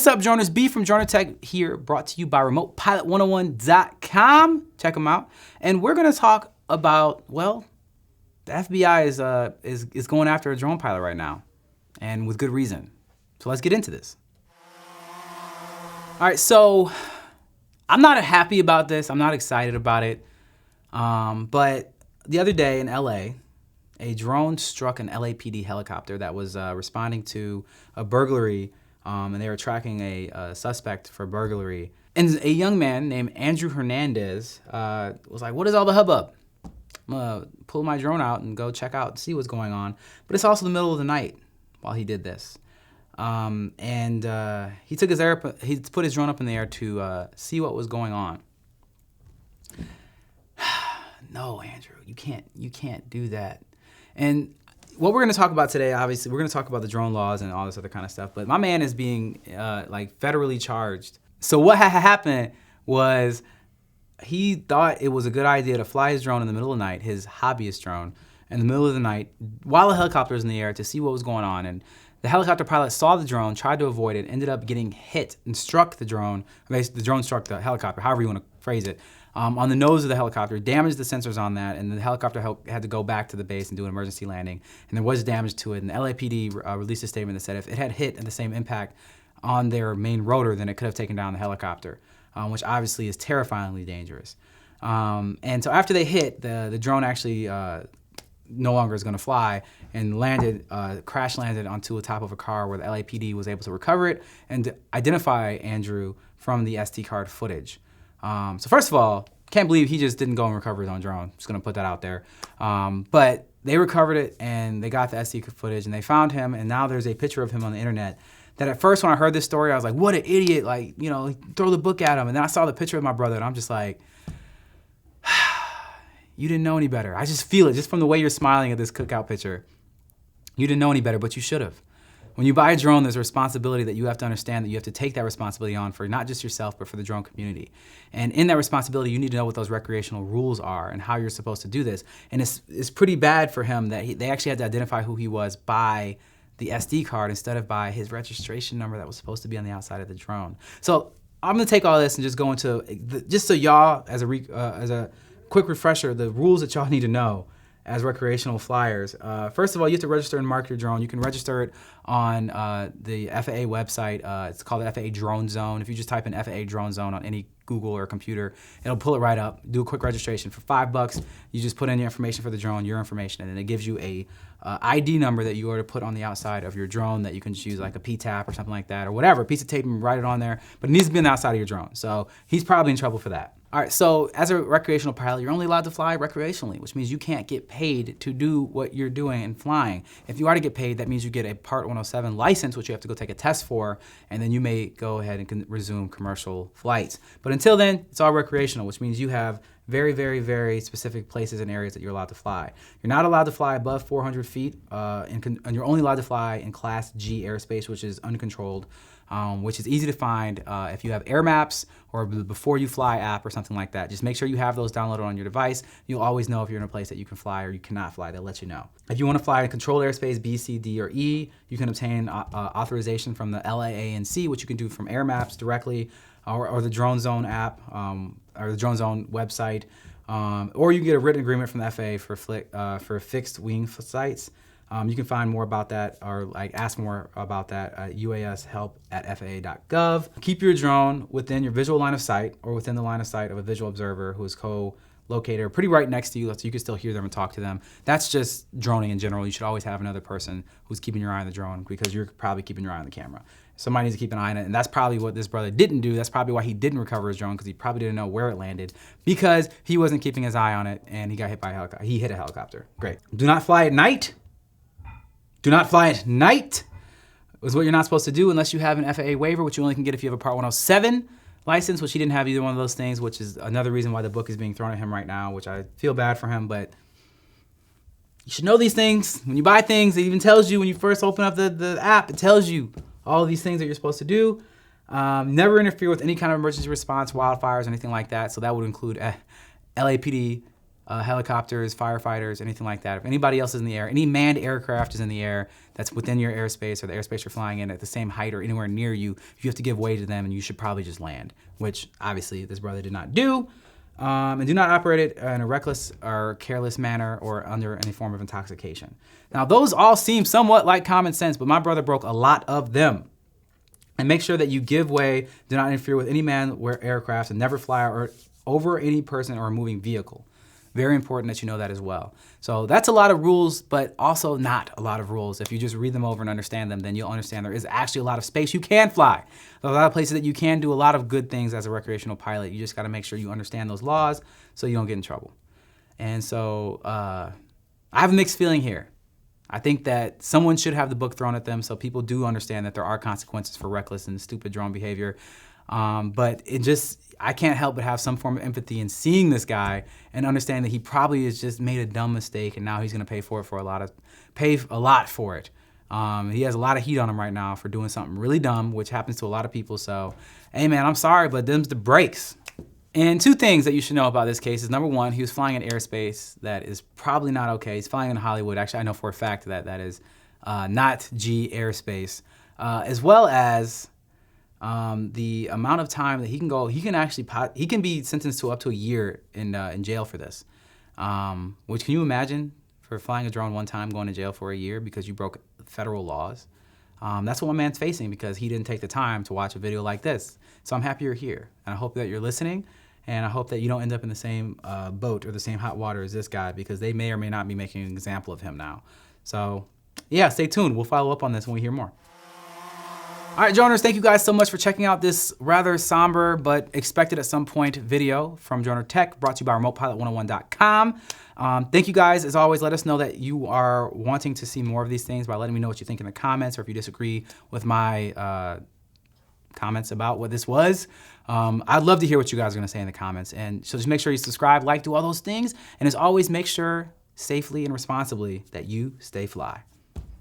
What's up, droners? B from Droner Tech here, brought to you by RemotePilot101.com. Check them out. And we're gonna talk about, well, the FBI is going after a drone pilot right now, and with good reason. So let's get into this. All right, so I'm not happy about this. I'm not excited about it. But the other day in LA, a drone struck an LAPD helicopter that was responding to a burglary, and they were tracking a suspect for burglary. And a young man named Andrew Hernandez was like, what is all the hubbub? I'm gonna pull my drone out and go check out and see what's going on. But it's also the middle of the night while he did this. He took he put his drone up in the air to see what was going on. No, Andrew, you can't do that. And what we're gonna talk about today, obviously, we're gonna talk about the drone laws and all this other kind of stuff, but my man is being like federally charged. So what happened was he thought it was a good idea to fly his drone in the middle of the night, his hobbyist drone, in the middle of the night while a helicopter was in the air to see what was going on. And the helicopter pilot saw the drone, tried to avoid it, ended up getting hit and struck the drone. The drone struck the helicopter, however you want to phrase it, on the nose of the helicopter, damaged the sensors on that, and the helicopter had to go back to the base and do an emergency landing. And there was damage to it, and the LAPD released a statement that said if it had hit at the same impact on their main rotor, then it could have taken down the helicopter, which obviously is terrifyingly dangerous. And so after they hit, the drone actually no longer is going to fly, and crash landed onto the top of a car where the LAPD was able to recover it and identify Andrew from the SD card footage. So first of all, can't believe he just didn't go and recover his own drone. Just going to put that out there. But they recovered it, and they got the SD footage, and they found him, and now there's a picture of him on the internet that at first when I heard this story, I was like, what an idiot, like, you know, throw the book at him. And then I saw the picture of my brother, and I'm just like, you didn't know any better. I just feel it, just from the way you're smiling at this cookout picture. You didn't know any better, but you should have. When you buy a drone, there's a responsibility that you have to understand that you have to take that responsibility on for not just yourself, but for the drone community. And in that responsibility, you need to know what those recreational rules are and how you're supposed to do this. And it's pretty bad for him that they actually had to identify who he was by the SD card instead of by his registration number that was supposed to be on the outside of the drone. So I'm gonna take all this and just go into, just so y'all, as a quick refresher, the rules that y'all need to know as recreational flyers. First of all, you have to register and mark your drone. You can register it on the FAA website. It's called the FAA DroneZone. If you just type in FAA DroneZone on any Google or computer, it'll pull it right up. Do a quick registration for $5. You just put in your information for the drone, your information, and then it gives you a ID number that you are to put on the outside of your drone that you can just use, like a P-tap or something like that, or whatever, a piece of tape and write it on there, but it needs to be on the outside of your drone. So he's probably in trouble for that. All right, so as a recreational pilot, you're only allowed to fly recreationally, which means you can't get paid to do what you're doing in flying. If you are to get paid, that means you get a Part 107 license, which you have to go take a test for, and then you may go ahead and resume commercial flights. But until then, it's all recreational, which means you have very, very, very specific places and areas that you're allowed to fly. You're not allowed to fly above 400 feet, and you're only allowed to fly in Class G airspace, which is uncontrolled, which is easy to find if you have air maps or the Before You Fly app or something like that. Just make sure you have those downloaded on your device. You'll always know if you're in a place that you can fly or you cannot fly. They'll let you know. If you want to fly in controlled airspace B, C, D, or E, you can obtain authorization from the LAANC, which you can do from air maps directly, or the DroneZone app, or the DroneZone website, or you can get a written agreement from the FAA for fixed wing sites. You can find more about that, or ask more about that at uashelp@faa.gov. Keep your drone within your visual line of sight, or within the line of sight of a visual observer who is co-located pretty right next to you, so you can still hear them and talk to them. That's just droning in general. You should always have another person who's keeping your eye on the drone, because you're probably keeping your eye on the camera. Somebody needs to keep an eye on it, and that's probably what this brother didn't do. That's probably why he didn't recover his drone, because he probably didn't know where it landed, because he wasn't keeping his eye on it, and he got hit by a helicopter. He hit a helicopter. Great. Do not fly at night. Do not fly at night is what you're not supposed to do unless you have an FAA waiver, which you only can get if you have a Part 107 license, which he didn't have either one of those things, which is another reason why the book is being thrown at him right now, which I feel bad for him, but you should know these things. When you buy things, it even tells you when you first open up the app, it tells you all of these things that you're supposed to do. Never interfere with any kind of emergency response, wildfires, anything like that. So that would include LAPD helicopters, firefighters, anything like that. If anybody else is in the air, any manned aircraft is in the air that's within your airspace or the airspace you're flying in at the same height or anywhere near you, you have to give way to them and you should probably just land, which obviously this brother did not do. And do not operate it in a reckless or careless manner or under any form of intoxication. Now, those all seem somewhat like common sense, but my brother broke a lot of them. And make sure that you give way, do not interfere with any manned aircraft, and never fly or over any person or a moving vehicle. Very important that you know that as well. So that's a lot of rules, but also not a lot of rules. If you just read them over and understand them, then you'll understand there is actually a lot of space you can fly. There's a lot of places that you can do a lot of good things as a recreational pilot. You just gotta make sure you understand those laws so you don't get in trouble. And so I have a mixed feeling here. I think that someone should have the book thrown at them so people do understand that there are consequences for reckless and stupid drone behavior. But I can't help but have some form of empathy in seeing this guy and understand that he probably has just made a dumb mistake and now he's gonna pay a lot for it. He has a lot of heat on him right now for doing something really dumb, which happens to a lot of people. So, hey man, I'm sorry, but them's the breaks. And two things that you should know about this case is, number one, he was flying in airspace that is probably not okay. He's flying in Hollywood. Actually, I know for a fact that that is not G airspace, as well as the amount of time that he can go. He can be sentenced to up to a year in jail for this. Which, can you imagine, for flying a drone one time, going to jail for a year because you broke federal laws? That's what one man's facing because he didn't take the time to watch a video like this. So I'm happy you're here, and I hope that you're listening, and I hope that you don't end up in the same boat or the same hot water as this guy, because they may or may not be making an example of him now. So yeah, stay tuned. We'll follow up on this when we hear more. All right, droners, thank you guys so much for checking out this rather somber but expected at some point video from Droner Tech, brought to you by remotepilot101.com. Thank you guys. As always, let us know that you are wanting to see more of these things by letting me know what you think in the comments, or if you disagree with my comments about what this was. I'd love to hear what you guys are gonna say in the comments. And so just make sure you subscribe, like, do all those things. And as always, make sure safely and responsibly that you stay fly.